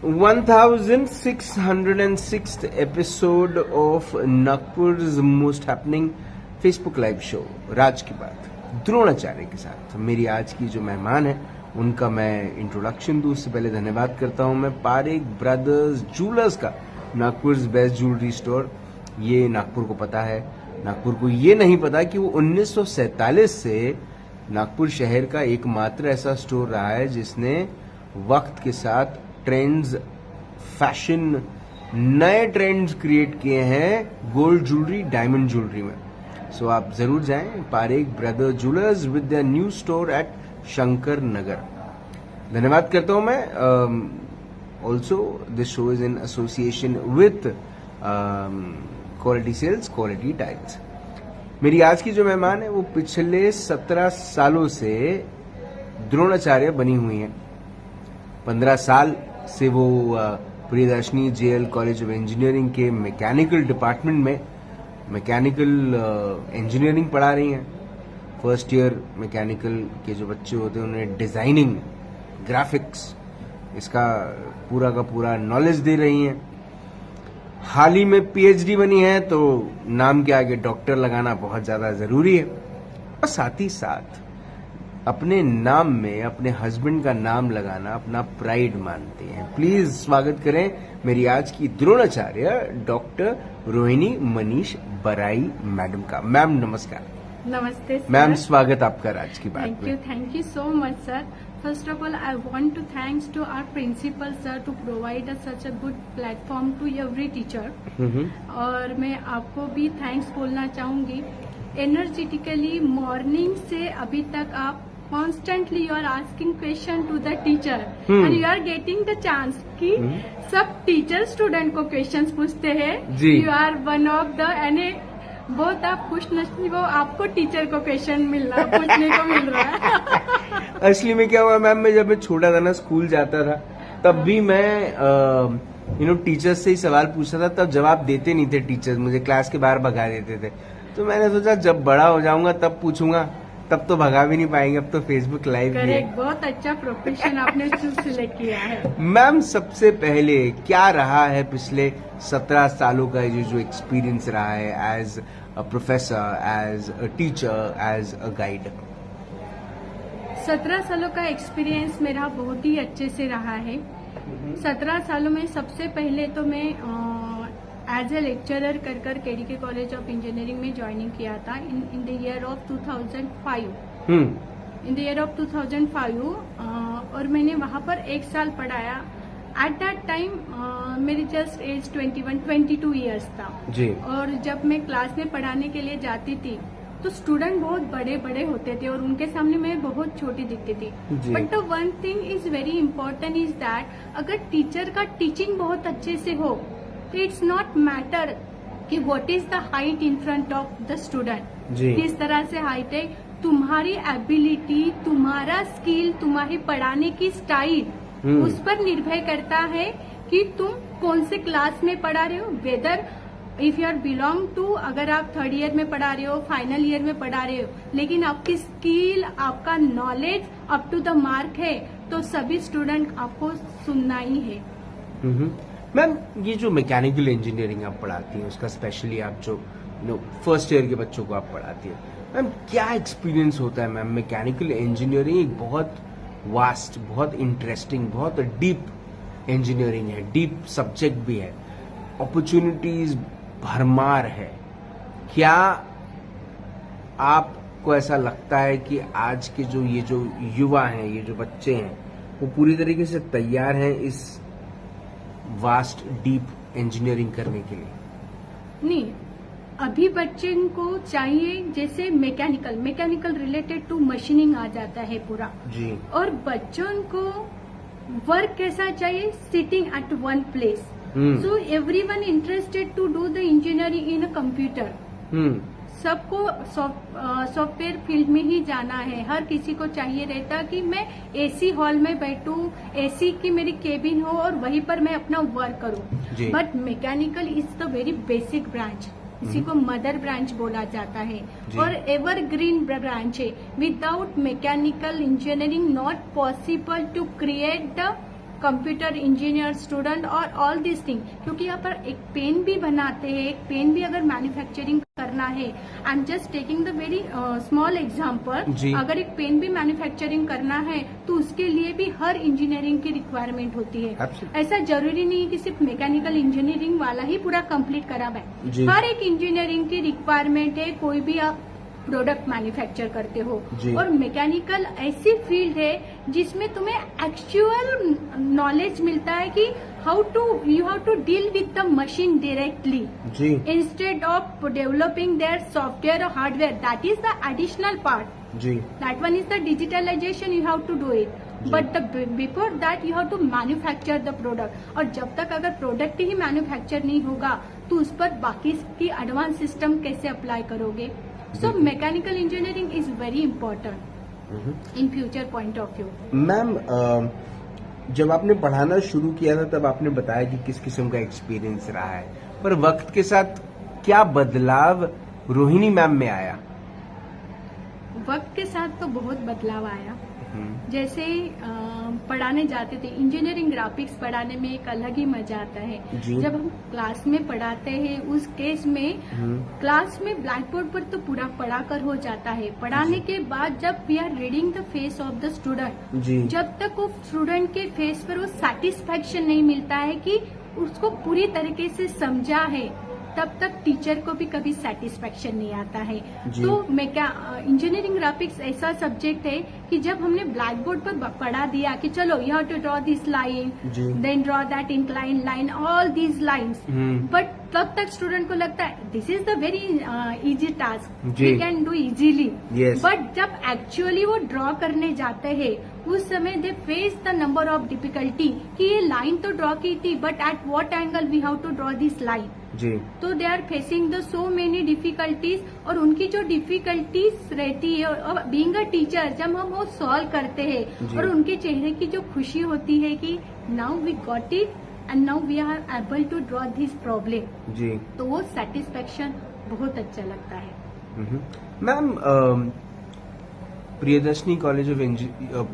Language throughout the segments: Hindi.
1606th episode of Nagpur's most happening Facebook live show राज की बात द्रोणाचार्य के साथ। मेरी आज की जो मेहमान है उनका मैं इंट्रोडक्शन दूं उससे पहले धन्यवाद करता हूं मैं पारेख ब्रदर्स जूलर्स का, नागपुर बेस्ट ज्वेलरी स्टोर। ये नागपुर को पता है, नागपुर को ये नहीं पता कि वो 1947 से नागपुर शहर का एकमात्र ऐसा स्टोर रहा है जिसने वक्त के साथ ट्रेंड्स, फैशन, नए ट्रेंड्स क्रिएट किए हैं गोल्ड ज्वेलरी, डायमंड ज्वेलरी में। सो आप जरूर जाएं, Parekh brother jewellers with the new store at Shankar Nagar. धन्यवाद करता हूं मैं। Also this show is in association with quality sales, quality tiles. मेरी आज की जो मेहमान है वो पिछले 17 सालों से द्रोणाचार्य बनी हुई हैं। 15 साल से वो Priyadarshini JL college of engineering के मैकेनिकल डिपार्टमेंट में मैकेनिकल इंजीनियरिंग पढ़ा रही हैं। फर्स्ट ईयर मैकेनिकल के जो बच्चे होते हैं उन्हें डिजाइनिंग, ग्राफिक्स, इसका पूरा का पूरा नॉलेज दे रही हैं। हाल ही में पीएचडी बनी है तो नाम के आगे डॉक्टर लगाना बहुत ज्यादा जरूरी है। और साथ ही साथ अपने नाम में अपने हस्बैंड का नाम लगाना अपना प्राइड मानते हैं। प्लीज स्वागत करें मेरी आज की द्रोणाचार्य डॉक्टर रोहिणी मनीष बराई मैडम का। मैम नमस्कार। नमस्ते मैम, स्वागत आपका राज की बात में। Thank you so much sir. First of all, I want to thanks to our principal sir to provide us such a good platform to every teacher. और मैं आपको भी थैंक्स बोलना चाहूंगी। एनर्जेटिकली मॉर्निंग से अभी तक आप constantly you are asking question to the teacher and you are getting the chance कि सब टीचर स्टूडेंट को क्वेश्चंस पूछते हैं। You are one of the बहुत आप खुशनसीब हो, आपको टीचर को क्वेश्चन पूछने को मिल रहा है। असली में क्या हुआ मैम, जब मैं छोटा था ना, स्कूल जाता था, तब भी मैं टीचर्स से ही सवाल पूछता था। तब जवाब देते नहीं थे टीचर्स, मुझे क्लास के बाहर भगा देते थे। तो मैंने सोचा जब बड़ा हो जाऊंगा तब पूछूंगा, तब तो भगा भी नहीं पाएंगे। अब तो फेसबुक लाइव भी है। बहुत अच्छा प्रोफेशन आपने सिलेक्ट किया है। मैम, सबसे पहले क्या रहा है पिछले 17 सालों का जो एक्सपीरियंस रहा है as a professor, as a teacher, as a guide? 17 सालों का एक्सपीरियंस मेरा बहुत ही अच्छे से रहा है। 17 सालों में सबसे पहले तो मैं एज ए लेक्चरर कर केडीके कॉलेज ऑफ इंजीनियरिंग में ज्वाइनिंग किया था in the year of 2005। In the year of 2005 और मैंने वहां पर 1 साल पढ़ाया। एट दैट टाइम मेरी जस्ट एज 22 ईयर्स था जी। और जब मैं क्लास में पढ़ाने के लिए जाती थी तो स्टूडेंट बहुत बड़े बड़े होते थे और उनके सामने मैं बहुत छोटी दिखती थी। But the one thing is very important is that अगर टीचर का टीचिंग बहुत अच्छे से हो तो इट्स नॉट मैटर कि what is the height in front of the student, किस तरह से हाइट है। तुम्हारी एबिलिटी, तुम्हारा स्किल, तुम्हारी पढ़ाने की स्टाइल उस पर निर्भर करता है कि तुम कौन से क्लास में पढ़ा रहे हो। Whether if you are belong to, अगर आप 3rd ईयर में पढ़ा रहे हो, फाइनल ईयर में पढ़ा रहे हो, लेकिन आपकी स्किल, आपका knowledge up to the mark है तो सभी स्टूडेंट आपको सुनना ही है। मैम, ये जो मैकेनिकल इंजीनियरिंग आप पढ़ाती हैं उसका स्पेशली आप जो फर्स्ट ईयर के बच्चों को आप पढ़ाती हैं, मैम क्या एक्सपीरियंस होता है? मैम, मैकेनिकल इंजीनियरिंग एक बहुत वास्ट, बहुत इंटरेस्टिंग, बहुत डीप इंजीनियरिंग है, डीप सब्जेक्ट भी है, अपॉर्चुनिटीज भरमार है। क्या आपको ऐसा लगता है कि आज के जो युवा हैं, ये जो बच्चे हैं, वो पूरी तरीके से तैयार हैं इस वास्ट डीप इंजीनियरिंग करने के लिए? नहीं, अभी बच्चे को चाहिए जैसे मैकेनिकल रिलेटेड टू मशीनिंग आ जाता है पूरा जी। और बच्चों को वर्क कैसा चाहिए? Sitting at one place. So everyone interested to do the engineering in a computer. सबको सॉफ्टवेयर फील्ड में ही जाना है। हर किसी को चाहिए रहता कि मैं एसी हॉल में बैठूं, एसी की मेरी केबिन हो और वहीं पर मैं अपना वर्क करूं। But mechanical is the very basic branch, इसी को मदर ब्रांच बोला जाता है और एवरग्रीन ब्रांच है। Without mechanical engineering not possible to create the computer engineer student और ऑल दिस थिंग, क्योंकि यहाँ पर एक पेन भी बनाते हैं, एक पेन भी अगर मैन्युफैक्चरिंग करना है, I am just taking the very small example, अगर एक पेन भी मैन्युफैक्चरिंग करना है तो उसके लिए भी हर इंजीनियरिंग की रिक्वायरमेंट होती है। ऐसा जरूरी नहीं कि सिर्फ मैकेनिकल इंजीनियरिंग वाला ही पूरा कंप्लीट करा है, हर एक इंजीनियरिंग की रिक्वायरमेंट है। कोई भी आप प्रोडक्ट मैन्युफैक्चर करते हो, और मैकेनिकल ऐसी फील्ड है जिसमें तुम्हें एक्चुअल नॉलेज मिलता है कि you have to deal with the machine directly instead of developing their software or hardware. That is the additional part. That one is the digitalization, you have to do it. But before that you have to manufacture the product. और जब तक अगर प्रोडक्ट ही मैन्युफैक्चर नहीं होगा तो उस पर बाकी की एडवांस सिस्टम कैसे अप्लाई करोगे? So mechanical engineering is very important in future point of view. Ma'am, जब आपने पढ़ाना शुरू किया था तब आपने बताया कि किस किस्म का एक्सपीरियंस रहा है, पर वक्त के साथ क्या बदलाव रोहिणी मैम में आया? वक्त के साथ तो बहुत बदलाव आया। जैसे पढ़ाने जाते थे, इंजीनियरिंग ग्राफिक्स पढ़ाने में एक अलग ही मजा आता है। जब हम क्लास में पढ़ाते हैं उस केस में क्लास में ब्लैक बोर्ड पर तो पूरा पढ़ा कर हो जाता है। पढ़ाने के बाद जब we are reading the face of the student, जब तक वो स्टूडेंट के फेस पर वो सेटिस्फैक्शन नहीं मिलता है कि उसको पूरी तरीके से समझा है, तब तक टीचर को भी कभी सेटिस्फैक्शन नहीं आता है। तो मैं क्या, इंजीनियरिंग ग्राफिक्स ऐसा सब्जेक्ट है कि जब हमने ब्लैक बोर्ड पर पढ़ा दिया कि चलो you have to draw this line, then draw that incline line, all these lines, but तब तक स्टूडेंट को लगता है this is the very easy task, we can do easily. But जब एक्चुअली वो ड्रॉ करने जाते हैं उस समय they face the number of difficulty कि ये लाइन तो ड्रॉ की थी but at what angle we have to draw this line. तो they are facing the so many difficulties, और उनकी जो डिफिकल्टीज रहती है और बीइंग अ टीचर जब हम वो सॉल्व करते हैं और उनके चेहरे की जो खुशी होती है कि now we got it and now we are able to draw this problem, तो वो सेटिस्फेक्शन बहुत अच्छा लगता है। Ma'am, Priyadarshini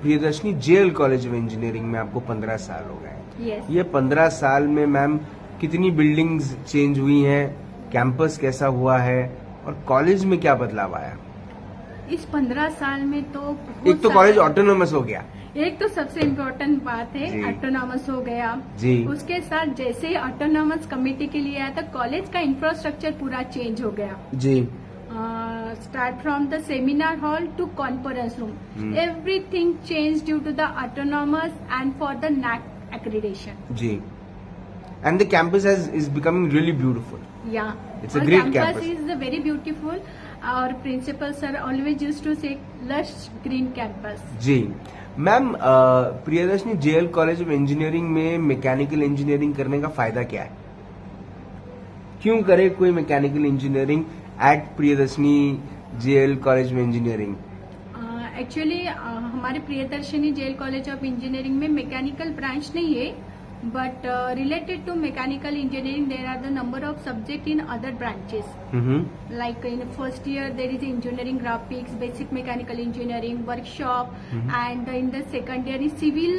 Priyadarshini JL college of engineering में आपको 15 साल हो गए। ये 15 साल में मैम कितनी बिल्डिंग्स चेंज हुई हैं, कैंपस कैसा हुआ है, और कॉलेज में क्या बदलाव आया? इस 15 साल में तो एक तो कॉलेज ऑटोनोमस हो गया, एक तो सबसे इम्पोर्टेंट बात है ऑटोनॉमस हो गया उसके साथ जैसे ऑटोनॉमस कमेटी के लिए आया था, कॉलेज का इंफ्रास्ट्रक्चर पूरा चेंज हो गया। Start from the seminar hall to conference room, everything changed due to the autonomous and for the NAAC accreditation. And the campus is becoming really beautiful. Yeah, it's a great campus. Campus is very beautiful. Our principal sir always used to say lush green campus. जी ma'am, Priyadarshini JL college of engineering में मैकेनिकल इंजीनियरिंग करने का फायदा क्या है? क्यों करे कोई mechanical engineering at Priyadarshini JL college of engineering? Actually हमारे Priyadarshini JL college of engineering में मैकेनिकल ब्रांच नहीं है, but related to mechanical engineering there are the number of subject in other branches. Like in first year there is engineering graphics, basic mechanical engineering, workshop, and in the second year is civil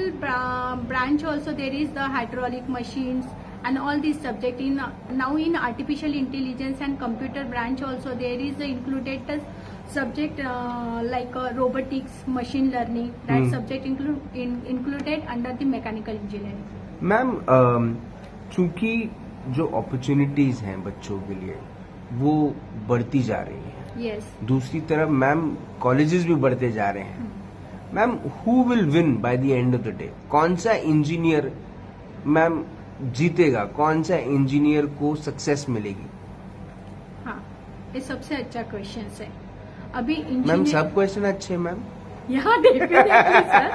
branch also there is the hydraulic machines and all these subject. In now in artificial intelligence and computer branch also there is included the subject like robotics, machine learning, that subject included under the mechanical engineering. Ma'am, चूंकि जो अपॉर्चुनिटीज हैं बच्चों के लिए वो बढ़ती जा रही हैं, दूसरी तरफ मैम कॉलेजेस भी बढ़ते जा रहे हैं। Ma'am, who will win by the end of the day? कौन सा इंजीनियर मैम जीतेगा? कौन सा इंजीनियर को सक्सेस मिलेगी? हाँ, ये सबसे अच्छा क्वेश्चन है। अभी मैम सब क्वेश्चन अच्छे हैं ma'am. Yeah, definitely, sir.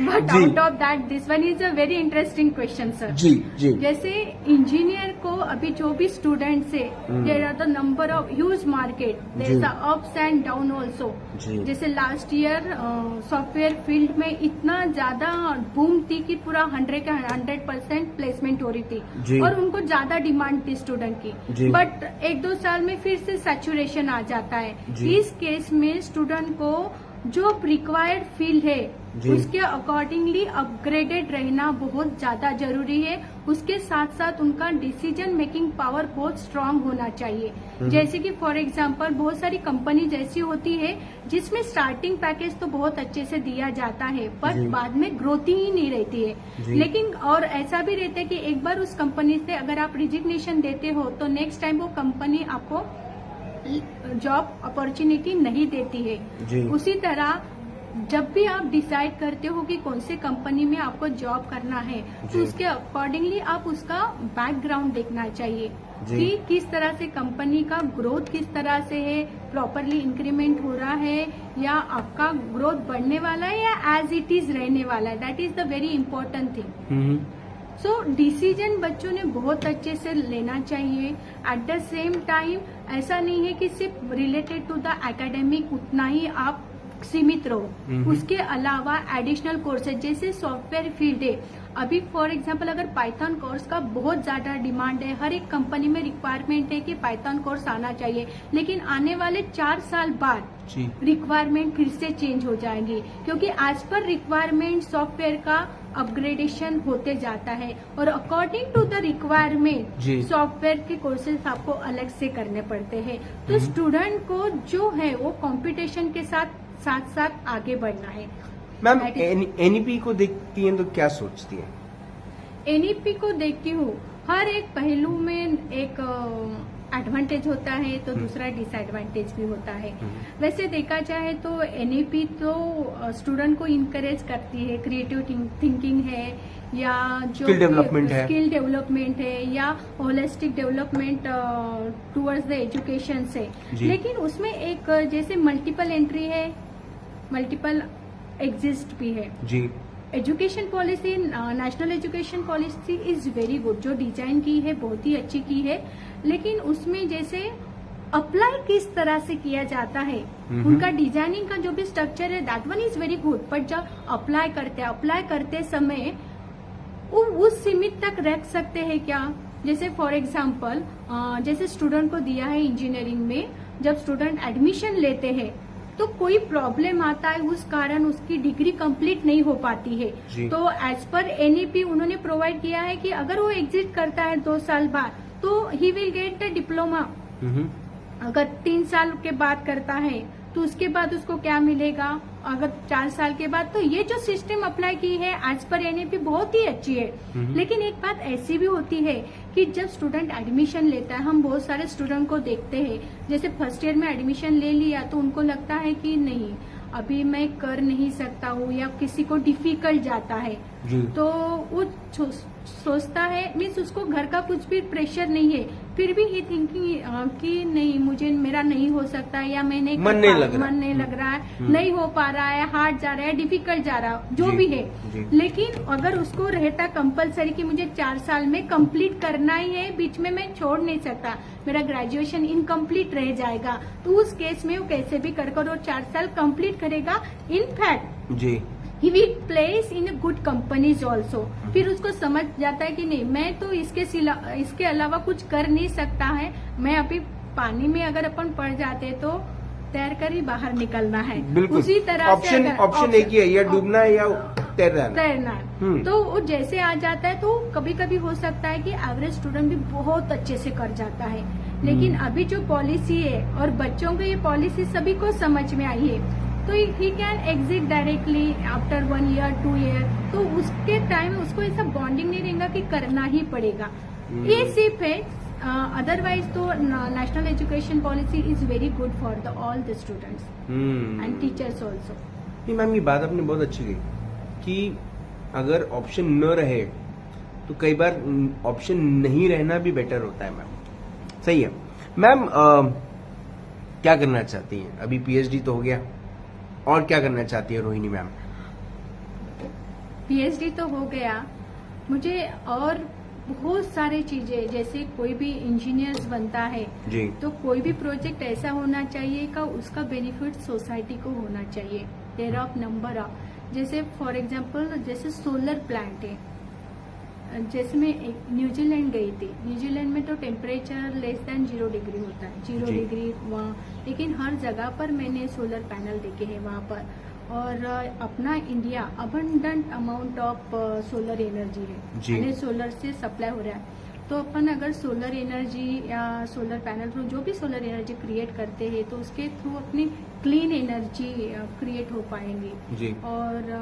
But out of that, this one is a very interesting question, sir. जी। जैसे इंजीनियर को अभी जो भी स्टूडेंट्स है, there are the number of huge market. There is the ups and down also. जैसे लास्ट ईयर सॉफ्टवेयर फील्ड में इतना ज्यादा बूम थी कि पूरा 100% प्लेसमेंट हो रही थी और उनको ज्यादा डिमांड थी स्टूडेंट की। बट 1-2 साल में फिर से सैचुरेशन आ जाता है। इस केस में स्टूडेंट को जो रिक्वायर्ड फील्ड है जी। उसके अकॉर्डिंगली अपग्रेडेड रहना बहुत ज्यादा जरूरी है। उसके साथ साथ उनका डिसीजन मेकिंग पावर बहुत स्ट्रांग होना चाहिए। जैसे कि फॉर एग्जांपल बहुत सारी कंपनी जैसी होती है जिसमें स्टार्टिंग पैकेज तो बहुत अच्छे से दिया जाता है पर जी। बाद में ग्रोथ ही नहीं रहती है। जी। लेकिन और ऐसा भी रहता है कि एक बार उस कंपनी से अगर आप रिजिग्नेशन देते हो तो नेक्स्ट टाइम वो कंपनी आपको जॉब अपॉर्चुनिटी नहीं देती है। जी। उसी तरह जब भी आप डिसाइड करते हो कि कौन से कंपनी में आपको जॉब करना है जी। तो उसके अकॉर्डिंगली आप उसका बैकग्राउंड देखना चाहिए जी। कि किस तरह से कंपनी का ग्रोथ किस तरह से है, प्रॉपरली इंक्रीमेंट हो रहा है या आपका ग्रोथ बढ़ने वाला है या एज इट इज रहने वाला है। That is the very important thing. So decision बच्चों ने बहुत अच्छे से लेना चाहिए। एट द सेम टाइम ऐसा नहीं है कि सिर्फ रिलेटेड टू द एकेडमिक उतना ही आप सीमित रहो। उसके अलावा एडिशनल कोर्सेज जैसे सॉफ्टवेयर फील्ड है, अभी फॉर एग्जांपल अगर पाइथन कोर्स का बहुत ज्यादा डिमांड है, हर एक कंपनी में रिक्वायरमेंट है कि पाइथन कोर्स आना चाहिए, लेकिन आने वाले 4 साल बाद रिक्वायरमेंट फिर से चेंज हो जाएंगी क्योंकि एज पर रिक्वायरमेंट सॉफ्टवेयर का अपग्रेडेशन होते जाता है और according to the requirement software के कोर्सेज आपको अलग से करने पड़ते हैं। तो स्टूडेंट को जो है वो कंपटीशन के साथ साथ आगे बढ़ना है। मैम एनईपी को देखती हैं तो क्या सोचती हैं? एनईपी को देखती हूँ हर एक पहलू में एक एडवांटेज होता है तो दूसरा डिसएडवांटेज भी होता है। वैसे देखा जाए तो एनईपी तो स्टूडेंट को इनकरेज करती है, क्रिएटिव थिंकिंग है या जो स्किल डेवलपमेंट है या holistic development towards the education से। लेकिन उसमें एक जैसे मल्टीपल एंट्री है, मल्टीपल एग्जिस्ट भी है जी। Education policy, national education policy is very good, जो डिजाइन की है बहुत ही अच्छी की है, लेकिन उसमें जैसे अप्लाई किस तरह से किया जाता है, उनका डिजाइनिंग का जो भी स्ट्रक्चर है that one is very good, but जब अप्लाई करते समय वो उस सीमित तक रख सकते हैं क्या? जैसे फॉर एग्जाम्पल जैसे स्टूडेंट को दिया है इंजीनियरिंग में, जब स्टूडेंट एडमिशन लेते हैं तो कोई प्रॉब्लम आता है, उस कारण उसकी डिग्री कंप्लीट नहीं हो पाती है। तो एज पर एनईपी उन्होंने प्रोवाइड किया है कि अगर वो एग्जिट करता है 2 साल बाद तो he will get the diploma. अगर 3 साल के बाद करता है तो उसके बाद उसको क्या मिलेगा, अगर 4 साल के बाद। तो ये जो सिस्टम अप्लाई की है एज पर एनईपी बहुत ही अच्छी है। लेकिन एक बात ऐसी भी होती है कि जब स्टूडेंट एडमिशन लेता है, हम बहुत सारे स्टूडेंट को देखते हैं जैसे फर्स्ट ईयर में एडमिशन ले लिया तो उनको लगता है कि नहीं अभी मैं कर नहीं सकता हूँ या किसी को डिफिकल्ट जाता है तो वो सोचता है, मीन्स उसको घर का कुछ भी प्रेशर नहीं है, फिर भी ही थिंकिंग कि नहीं मुझे मेरा नहीं हो सकता या मैं नहीं मन नहीं लग रहा है, नहीं हो पा रहा है, हार्ड जा रहा है, डिफिकल्ट जा रहा है, जो भी है। लेकिन अगर उसको रहता कंपलसरी कि मुझे 4 साल में कंप्लीट करना ही है, बीच में मैं छोड़ नहीं सकता, मेरा ग्रेजुएशन इनकम्प्लीट रह जाएगा, तो उस केस में वो कैसे भी कर और 4 साल कंप्लीट करेगा। इनफैक्ट जी he will place in good companies also. फिर उसको समझ जाता है कि नहीं मैं तो इसके अलावा कुछ कर नहीं सकता है, मैं अभी पानी में अगर अपन पड़ जाते तो तैर कर ही बाहर निकलना है। बिल्कुल। उसी तरह ऑप्शन एक ही है, या डूबना है या तैरना। तो वो जैसे आ जाता है तो कभी कभी हो सकता है कि एवरेज स्टूडेंट भी बहुत अच्छे से कर जाता है। लेकिन अभी जो पॉलिसी है और बच्चों को ये पॉलिसी सभी को समझ में आई है तो he can exit directly after 1 year 2 year. तो उसके टाइम उसको ऐसा बॉन्डिंग नहीं रहेगा कि करना ही पड़ेगा। ये सिर्फ है, अदरवाइज तो national education policy is very good for the all the students and teachers also. नहीं मैम, ये बात आपने बहुत अच्छी कही कि अगर ऑप्शन न रहे तो कई बार ऑप्शन नहीं रहना भी बेटर होता है। मैम सही है। मैम क्या करना चाहती हैं? अभी पीएचडी तो हो गया, और क्या करना चाहती है रोहिणी मैम? पीएचडी तो हो गया, मुझे और बहुत सारी चीजें, जैसे कोई भी इंजीनियर्स बनता है जी, तो कोई भी प्रोजेक्ट ऐसा होना चाहिए का उसका बेनिफिट सोसाइटी को होना चाहिए। देयर ऑफ नंबर ऑफ, जैसे फॉर एग्जांपल जैसे सोलर प्लांट है, जैसे मैं न्यूजीलैंड गई थी, न्यूजीलैंड में तो टेम्परेचर लेस देन 0 डिग्री होता है, 0 जी। डिग्री वहाँ, लेकिन हर जगह पर मैंने सोलर पैनल देखे हैं वहाँ पर। और अपना India abundant amount of solar energy है, जी। यानी सोलर से सप्लाई हो रहा है। तो अपन अगर सोलर एनर्जी या सोलर पैनल थ्रू जो भी सोलर एनर्जी क्रिएट करते हैं तो उसके थ्रू अपनी क्लीन एनर्जी क्रिएट हो पाएंगे। जी। और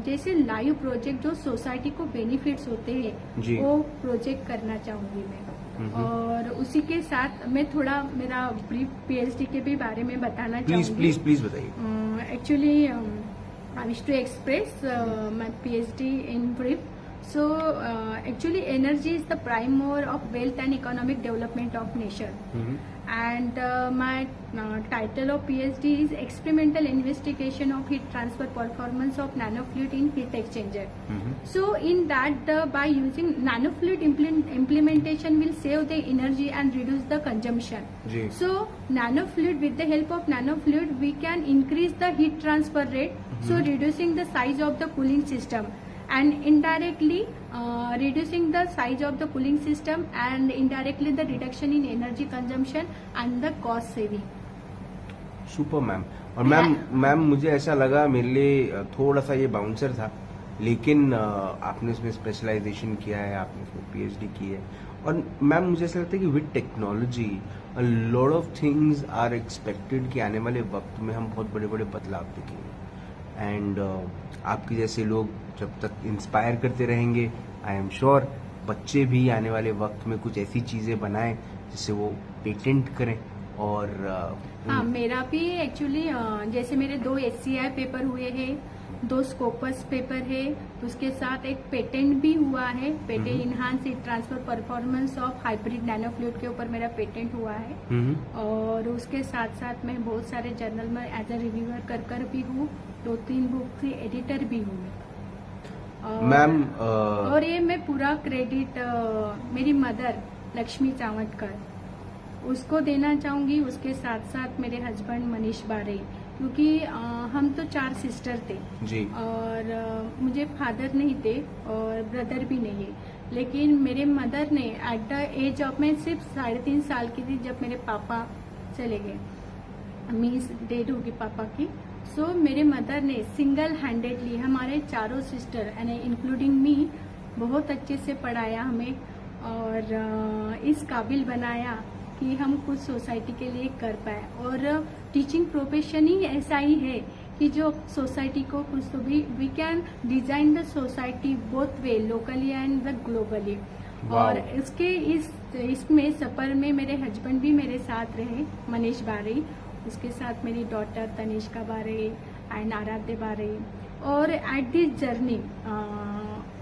जैसे लाइव प्रोजेक्ट जो सोसाइटी को बेनिफिट्स होते हैं जी। वो प्रोजेक्ट करना चाहूंगी मैं। और उसी के साथ मैं थोड़ा मेरा ब्रीफ पीएचडी के भी बारे में बताना प्लीज चाहूंगी। प्लीज प्लीज बताइए। Actually, I wish to express my PhD in brief. So, actually, energy is the prime mover of wealth and economic development of nation. And my title of PhD is Experimental Investigation of Heat Transfer Performance of Nanofluid in Heat Exchanger. So, in that, by using nanofluid implementation will save the energy and reduce the consumption. जी। So, nanofluid, with the help of nanofluid, we can increase the heat transfer rate, so reducing the size of the cooling system, and indirectly reducing the size of the cooling system, and indirectly the reduction in energy consumption and the cost saving. Super ma'am. और मैम मुझे ऐसा लगा मेरे लिए थोड़ा सा ये बाउंसर था, लेकिन आपने इसमें स्पेशलाइजेशन किया है, आपने इसमें पीएचडी की है। और मैम मुझे ऐसा लगता है कि with technology a lot of things are expected कि आने वाले वक्त में हम बहुत बड़े बड़े बदलाव देखेंगे। एंड आपके जैसे लोग जब तक इंस्पायर करते रहेंगे, आई एम श्योर बच्चे भी आने वाले वक्त में कुछ ऐसी चीजें बनाएं जिससे वो पेटेंट करें। और हाँ, मेरा भी एक्चुअली जैसे मेरे 2 SCI पेपर हुए हैं, 2 स्कोपस पेपर है, उसके साथ एक पेटेंट भी हुआ है, patent enhance heat transfer performance of hybrid nanofluid के ऊपर मेरा पेटेंट हुआ है। और उसके साथ साथ मैं बहुत सारे जर्नल में एज अ रिव्यूअर कर भी हूँ, 2-3 बुक की एडिटर भी हूँ मैम। और ये मैं पूरा क्रेडिट मेरी मदर लक्ष्मी चावटकर उसको देना चाहूंगी, उसके साथ साथ मेरे हस्बैंड मनीष बारे, क्योंकि हम तो 4 सिस्टर थे जी। और मुझे फादर नहीं थे और ब्रदर भी नहीं है, लेकिन मेरे मदर ने एट द एज ऑफ, मैं सिर्फ 3.5 साल की थी जब मेरे पापा चले गए, मीन्स डेड होगी पापा की। सो मेरे मदर ने सिंगल हैंडेडली हमारे 4 सिस्टर यानी इंक्लूडिंग मी बहुत अच्छे से पढ़ाया हमें और इस काबिल बनाया कि हम कुछ सोसाइटी के लिए कर पाए। और टीचिंग प्रोफेशन ही ऐसा ही है कि जो सोसाइटी को कुछ तो भी we can design the society both way, locally and the globally. और इसके इसमें सफर में मेरे हस्बैंड भी मेरे साथ रहे, मनीष बारे, उसके साथ मेरी डॉटर तनिष्का बारे एंड आराध्य बारे। और एट दिस जर्नी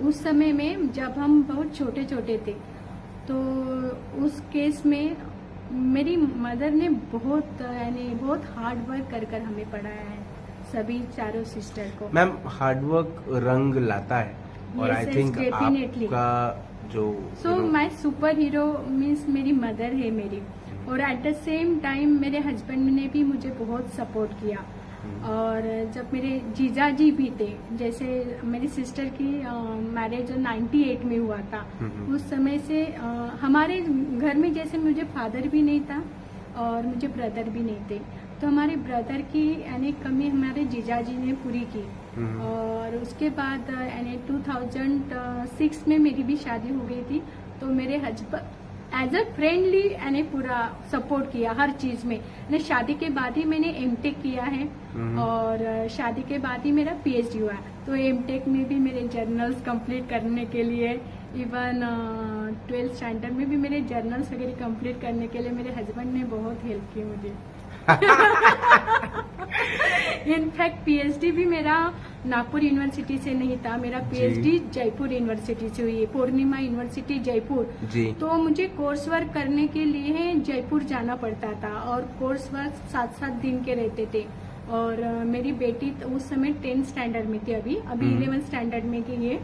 उस समय में जब हम बहुत छोटे छोटे थे तो उस केस में मेरी मदर ने बहुत यानी बहुत हार्ड वर्क कर हमें पढ़ाया है, सभी 4 सिस्टर को। मैम हार्ड वर्क रंग लाता है और आई थिंक आपका जो माय सुपर हीरो मीन्स मेरी मदर है मेरी। और एट द सेम टाइम मेरे हस्बैंड ने भी मुझे बहुत सपोर्ट किया। और जब मेरे जीजा जी भी थे, जैसे मेरी सिस्टर की मैरिज 98 में हुआ था, उस समय से हमारे घर में जैसे मुझे फादर भी नहीं था और मुझे ब्रदर भी नहीं थे, तो हमारे ब्रदर की यानी कमी हमारे जीजा जी ने पूरी की। और उसके बाद यानी 2006 में मेरी भी शादी हो गई थी, तो मेरे हस्बैंड एज अ फ्रेंडली यानी पूरा सपोर्ट किया हर चीज में। यानी शादी के बाद ही मैंने एमटेक किया है और शादी के बाद ही मेरा पीएचडी हुआ। तो एमटेक में भी मेरे जर्नल्स कंप्लीट करने के लिए, इवन 12th स्टैंडर्ड में भी मेरे जर्नल्स वगैरह कंप्लीट करने के लिए मेरे हस्बैंड ने बहुत हेल्प की मुझे। इनफैक्ट पीएचडी भी मेरा नागपुर यूनिवर्सिटी से नहीं था, मेरा पीएचडी जयपुर यूनिवर्सिटी से हुई है, पूर्णिमा यूनिवर्सिटी जयपुर जी। तो मुझे कोर्स वर्क करने के लिए जयपुर जाना पड़ता था और कोर्स वर्क 7-7 दिन के रहते थे। और मेरी बेटी उस समय 10th स्टैंडर्ड में थी, अभी 11th स्टैंडर्ड में थी ये,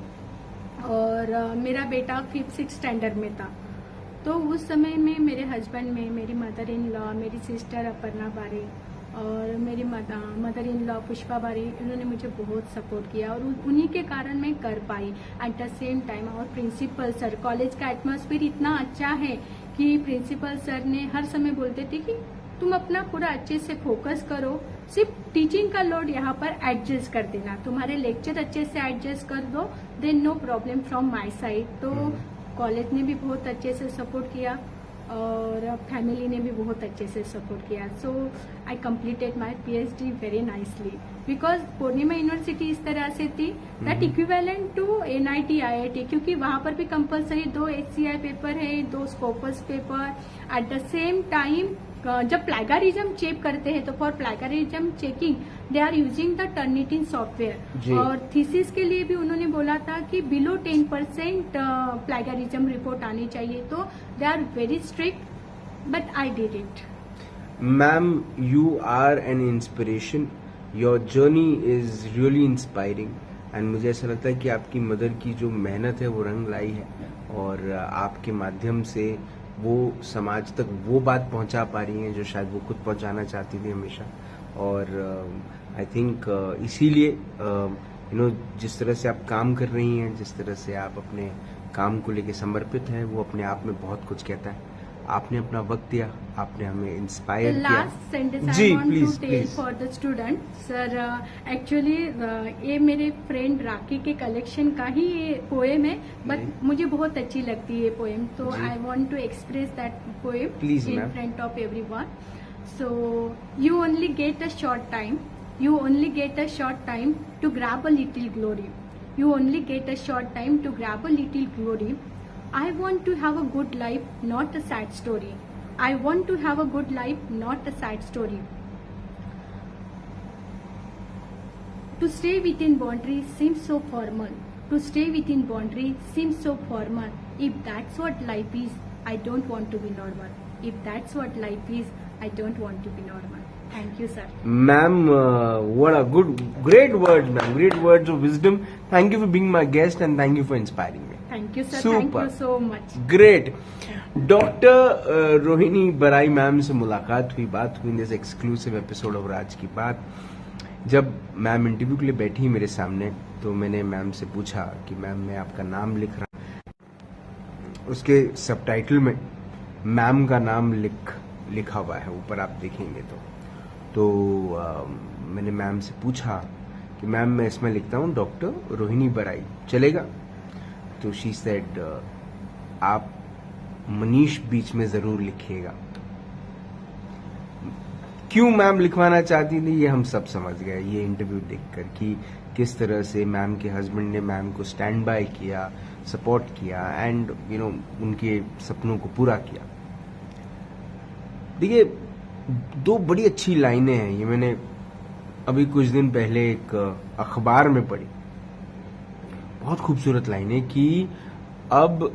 और मेरा बेटा 5th-6th स्टैंडर्ड में था। तो उस समय में मेरे हस्बैंड में मेरी मदर इन लॉ, मेरी सिस्टर अपर्णा बारे और मेरी मदर इन लॉ पुष्पा बारी, उन्होंने मुझे बहुत सपोर्ट किया और उन्हीं के कारण मैं कर पाई। एट द सेम टाइम और प्रिंसिपल सर, कॉलेज का एटमॉस्फेयर इतना अच्छा है कि प्रिंसिपल सर ने हर समय बोलते थे कि तुम अपना पूरा अच्छे से फोकस करो, सिर्फ टीचिंग का लोड यहाँ पर एडजस्ट कर देना, तुम्हारे लेक्चर अच्छे से एडजस्ट कर दो, then no problem from my side. तो कॉलेज ने भी बहुत अच्छे से सपोर्ट किया और फैमिली ने भी बहुत अच्छे से सपोर्ट किया। So I completed my PhD very nicely because Purnima university इस तरह से थी that equivalent to NIT IIT, क्योंकि वहां पर भी कंपलसरी 2 HCI पेपर है, 2 Scopus paper. At the same time जब प्लैगारिज्म चेक करते हैं तो for plagiarism checking they are using the Turnitin software, और थीसिस के लिए भी उन्होंने बोला था कि बिलो 10% प्लैगारिज्म रिपोर्ट आनी चाहिए, तो they are very strict but I did it. Ma'am, you are an inspiration, your journey is really inspiring and मुझे ऐसा लगता है कि आपकी मदर की जो मेहनत है वो रंग लाई है और आपके माध्यम से वो समाज तक वो बात पहुंचा पा रही हैं जो शायद वो खुद पहुंचाना चाहती थी हमेशा। और आई थिंक इसीलिए जिस तरह से आप काम कर रही हैं, जिस तरह से आप अपने काम को लेके समर्पित हैं, वो अपने आप में बहुत कुछ कहता है। आपने अपना वक्त दिया, आपने हमें इंस्पायर किया। Last sentence I want to tell for the student sir, actually ये मेरे फ्रेंड राखी के कलेक्शन का ही ये पोएम है, बट मुझे बहुत अच्छी लगती है ये पोएम, तो I want to express that poem in front of everyone. So you only get a short time, you only get a short time to grab a little glory. You only get a short time to grab a little glory. I want to have a good life, not a sad story. I want to have a good life, not a sad story. To stay within boundaries seems so formal. To stay within boundaries seems so formal. If that's what life is, I don't want to be normal. If that's what life is, I don't want to be normal. Thank you, sir. Ma'am, what a great words, ma'am. Great words of wisdom. Thank you for being my guest and thank you for inspiring me. Thank you, sir. Super. Thank you so much. Great. Doctor Rohini Barai ma'am से मुलाकात हुई, बात हुई in this exclusive episode of राज की बात। जब मैम इंटरव्यू के लिए बैठी मेरे सामने तो मैंने मैम से पूछा कि मैम मैं आपका नाम लिख रहा हूँ, उसके सबटाइटल में मैम का नाम लिखा हुआ है, ऊपर आप देखेंगे तो मैंने मैम से पूछा कि मैम मैं इसमें लिखता हूँ डॉक्टर रोहिणी बराई, चलेगा? तो शी सेड आप मनीष बीच में जरूर लिखिएगा। क्यों मैम लिखवाना चाहती थी ये हम सब समझ गए ये इंटरव्यू देखकर कि किस तरह से मैम के हस्बैंड ने मैम को स्टैंड बाय किया, सपोर्ट किया एंड उनके सपनों को पूरा किया। देखिए, 2 बड़ी अच्छी लाइनें हैं, ये मैंने अभी कुछ दिन पहले एक अखबार में पढ़ी, बहुत खूबसूरत लाइनें कि अब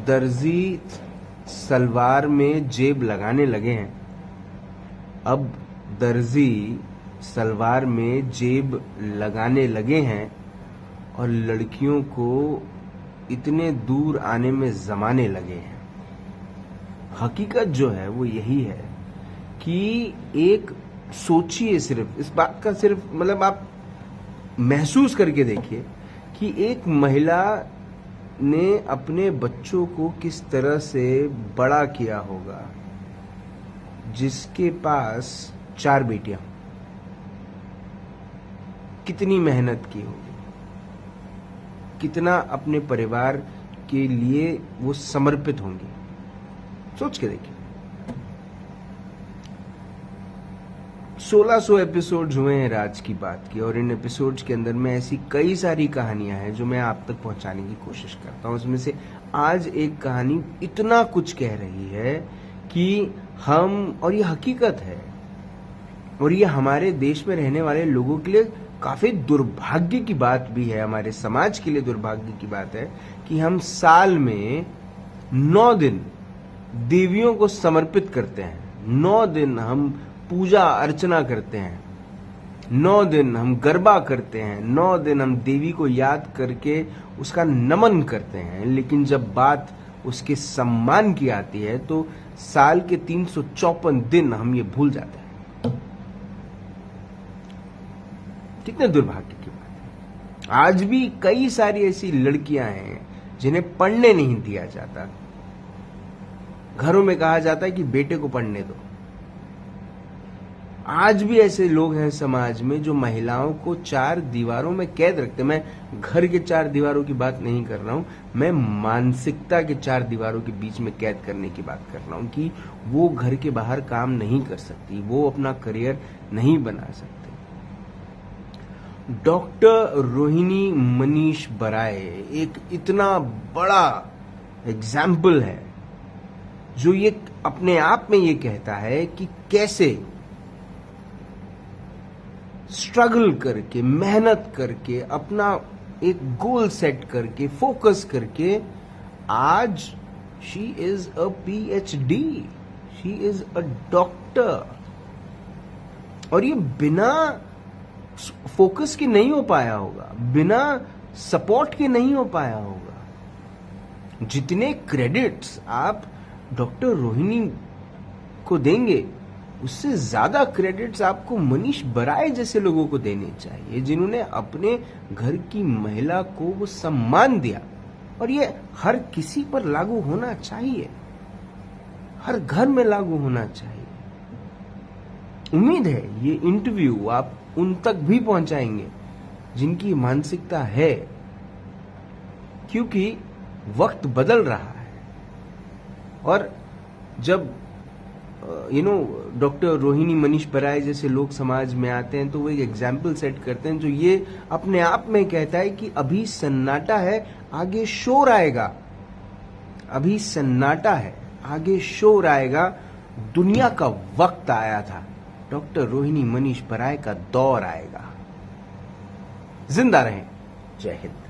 दर्जी सलवार में जेब लगाने लगे हैं, अब दर्जी सलवार में जेब लगाने लगे हैं और लड़कियों को इतने दूर आने में जमाने लगे हैं। हकीकत जो है वो यही है कि एक सोचिए, सिर्फ इस बात का सिर्फ मतलब आप महसूस करके देखिए कि एक महिला ने अपने बच्चों को किस तरह से बड़ा किया होगा, जिसके पास 4 बेटियां, कितनी मेहनत की होगी, कितना अपने परिवार के लिए वो समर्पित होंगी। सोच के देखिए। 1600 एपिसोड्स हुए हैं राज की बात की और इन एपिसोड्स के अंदर में ऐसी कई सारी कहानियां हैं जो मैं आप तक पहुंचाने की कोशिश करता हूं। उसमें से आज एक कहानी इतना कुछ कह रही है कि हम, और ये हकीकत है और ये हमारे देश में रहने वाले लोगों के लिए काफी दुर्भाग्य की बात भी है, हमारे समाज के लिए दुर्भाग्य की बात है कि हम साल में 9 दिन देवियों को समर्पित करते हैं, 9 दिन हम पूजा अर्चना करते हैं, 9 दिन हम गरबा करते हैं, 9 दिन हम देवी को याद करके उसका नमन करते हैं, लेकिन जब बात उसके सम्मान की आती है तो साल के 354 दिन हम ये भूल जाते हैं। कितने दुर्भाग्य की बात है। आज भी कई सारी ऐसी लड़कियां हैं जिन्हें पढ़ने नहीं दिया जाता। घरों में कहा जाता है कि बेटे को पढ़ने दो। आज भी ऐसे लोग हैं समाज में जो महिलाओं को चार दीवारों में कैद रखते। मैं घर के चार दीवारों की बात नहीं कर रहा हूं, मैं मानसिकता के चार दीवारों के बीच में कैद करने की बात कर रहा हूं कि वो घर के बाहर काम नहीं कर सकती, वो अपना करियर नहीं बना सकते। डॉक्टर रोहिणी मनीष बराए एक इतना बड़ा एग्जाम्पल है जो ये अपने आप में ये कहता है कि कैसे स्ट्रगल करके, मेहनत करके, अपना एक गोल सेट करके, फोकस करके आज she is a PhD, she is a doctor. और ये बिना फोकस के नहीं हो पाया होगा, बिना सपोर्ट के नहीं हो पाया होगा। जितने क्रेडिट्स आप डॉक्टर रोहिणी को देंगे उससे ज्यादा क्रेडिट्स आपको मनीष बराए जैसे लोगों को देने चाहिए, जिन्होंने अपने घर की महिला को वो सम्मान दिया। और ये हर किसी पर लागू होना चाहिए, हर घर में लागू होना चाहिए। उम्मीद है ये इंटरव्यू आप उन तक भी पहुंचाएंगे जिनकी मानसिकता है, क्योंकि वक्त बदल रहा है। और जब डॉक्टर रोहिणी मनीष बराए जैसे लोग समाज में आते हैं तो वो एक एग्जाम्पल सेट करते हैं जो ये अपने आप में कहता है कि अभी सन्नाटा है, आगे शोर आएगा। अभी सन्नाटा है, आगे शोर आएगा। दुनिया का वक्त आया था, डॉक्टर रोहिणी मनीष बराए का दौर आएगा। जिंदा रहें। जय हिंद।